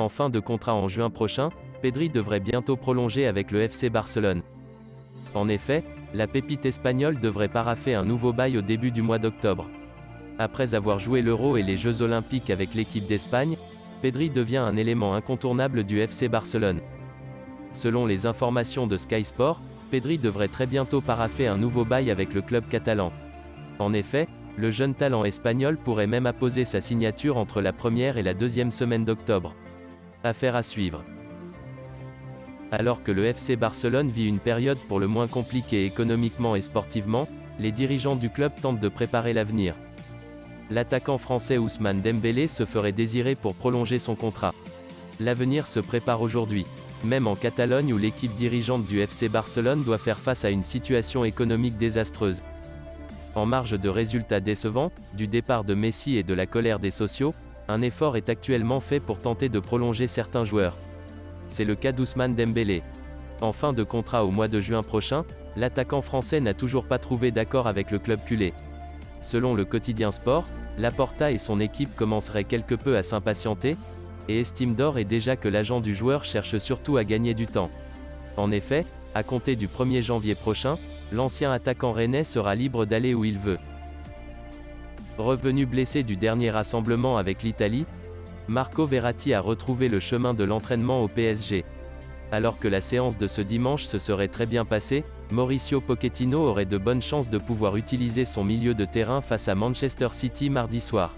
En fin de contrat en juin prochain, Pedri devrait bientôt prolonger avec le FC Barcelone. En effet, la pépite espagnole devrait paraffer un nouveau bail au début du mois d'octobre. Après avoir joué l'Euro et les Jeux Olympiques avec l'équipe d'Espagne, Pedri devient un élément incontournable du FC Barcelone. Selon les informations de Sky Sport, Pedri devrait très bientôt paraffer un nouveau bail avec le club catalan. En effet, le jeune talent espagnol pourrait même apposer sa signature entre la première et la deuxième semaine d'octobre. Affaire à suivre. Alors que le FC Barcelone vit une période pour le moins compliquée économiquement et sportivement, les dirigeants du club tentent de préparer l'avenir. L'attaquant français Ousmane Dembélé se ferait désirer pour prolonger son contrat. L'avenir se prépare aujourd'hui, même en Catalogne où l'équipe dirigeante du FC Barcelone doit faire face à une situation économique désastreuse. En marge de résultats décevants, du départ de Messi et de la colère des sociaux, un effort est actuellement fait pour tenter de prolonger certains joueurs. C'est le cas d'Ousmane Dembélé. En fin de contrat au mois de juin prochain, l'attaquant français n'a toujours pas trouvé d'accord avec le club culé. Selon le quotidien Sport, Laporta et son équipe commenceraient quelque peu à s'impatienter, et estiment d'ores et déjà que l'agent du joueur cherche surtout à gagner du temps. En effet, à compter du 1er janvier prochain, l'ancien attaquant rennais sera libre d'aller où il veut. Revenu blessé du dernier rassemblement avec l'Italie, Marco Verratti a retrouvé le chemin de l'entraînement au PSG. Alors que la séance de ce dimanche se serait très bien passée, Mauricio Pochettino aurait de bonnes chances de pouvoir utiliser son milieu de terrain face à Manchester City mardi soir.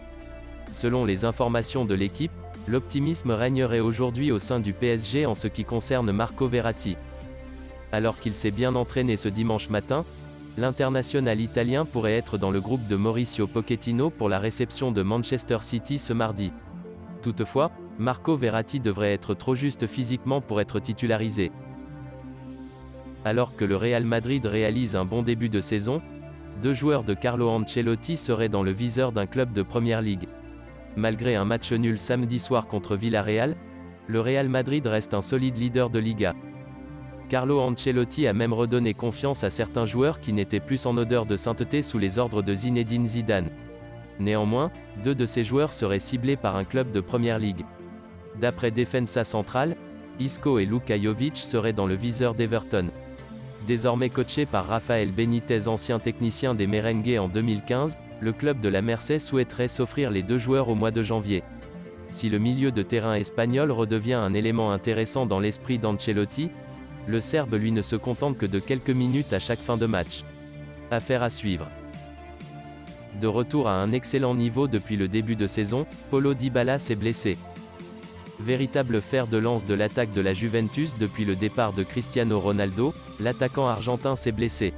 Selon les informations de l'équipe, l'optimisme régnerait aujourd'hui au sein du PSG en ce qui concerne Marco Verratti. Alors qu'il s'est bien entraîné ce dimanche matin, l'international italien pourrait être dans le groupe de Mauricio Pochettino pour la réception de Manchester City ce mardi. Toutefois, Marco Verratti devrait être trop juste physiquement pour être titularisé. Alors que le Real Madrid réalise un bon début de saison, deux joueurs de Carlo Ancelotti seraient dans le viseur d'un club de Première Ligue. Malgré un match nul samedi soir contre Villarreal, le Real Madrid reste un solide leader de Liga. Carlo Ancelotti a même redonné confiance à certains joueurs qui n'étaient plus en odeur de sainteté sous les ordres de Zinedine Zidane. Néanmoins, deux de ces joueurs seraient ciblés par un club de Première Ligue. D'après Defensa Central, Isco et Luka Jovic seraient dans le viseur d'Everton. Désormais coaché par Rafael Benitez, ancien technicien des Merengues en 2015, le club de la Mercey souhaiterait s'offrir les deux joueurs au mois de janvier. Si le milieu de terrain espagnol redevient un élément intéressant dans l'esprit d'Ancelotti, le Serbe lui ne se contente que de quelques minutes à chaque fin de match. Affaire à suivre. De retour à un excellent niveau depuis le début de saison, Paulo Dybala s'est blessé. Véritable fer de lance de l'attaque de la Juventus depuis le départ de Cristiano Ronaldo, l'attaquant argentin s'est blessé.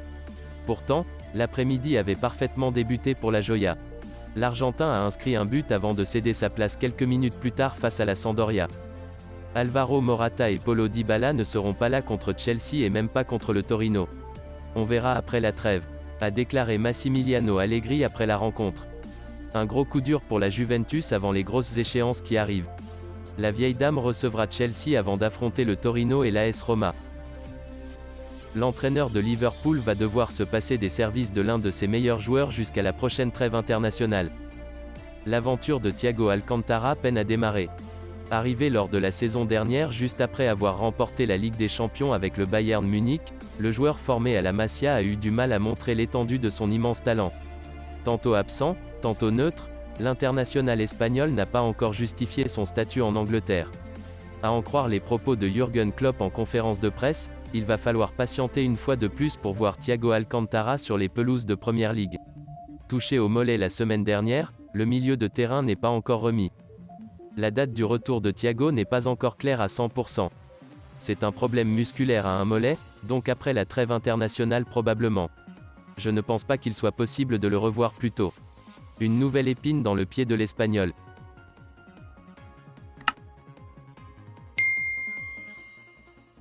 Pourtant, l'après-midi avait parfaitement débuté pour la Joya. L'Argentin a inscrit un but avant de céder sa place quelques minutes plus tard face à la Sampdoria. Alvaro Morata et Paulo Dybala ne seront pas là contre Chelsea et même pas contre le Torino. On verra après la trêve, a déclaré Massimiliano Allegri après la rencontre. Un gros coup dur pour la Juventus avant les grosses échéances qui arrivent. La vieille dame recevra Chelsea avant d'affronter le Torino et l'AS Roma. L'entraîneur de Liverpool va devoir se passer des services de l'un de ses meilleurs joueurs jusqu'à la prochaine trêve internationale. L'aventure de Thiago Alcantara peine à démarrer. Arrivé lors de la saison dernière juste après avoir remporté la Ligue des Champions avec le Bayern Munich, le joueur formé à la Masia a eu du mal à montrer l'étendue de son immense talent. Tantôt absent, tantôt neutre, l'international espagnol n'a pas encore justifié son statut en Angleterre. À en croire les propos de Jürgen Klopp en conférence de presse, il va falloir patienter une fois de plus pour voir Thiago Alcantara sur les pelouses de Première Ligue. Touché au mollet la semaine dernière, le milieu de terrain n'est pas encore remis. La date du retour de Thiago n'est pas encore claire à 100%. C'est un problème musculaire à un mollet, donc après la trêve internationale probablement. Je ne pense pas qu'il soit possible de le revoir plus tôt. Une nouvelle épine dans le pied de l'Espagnol.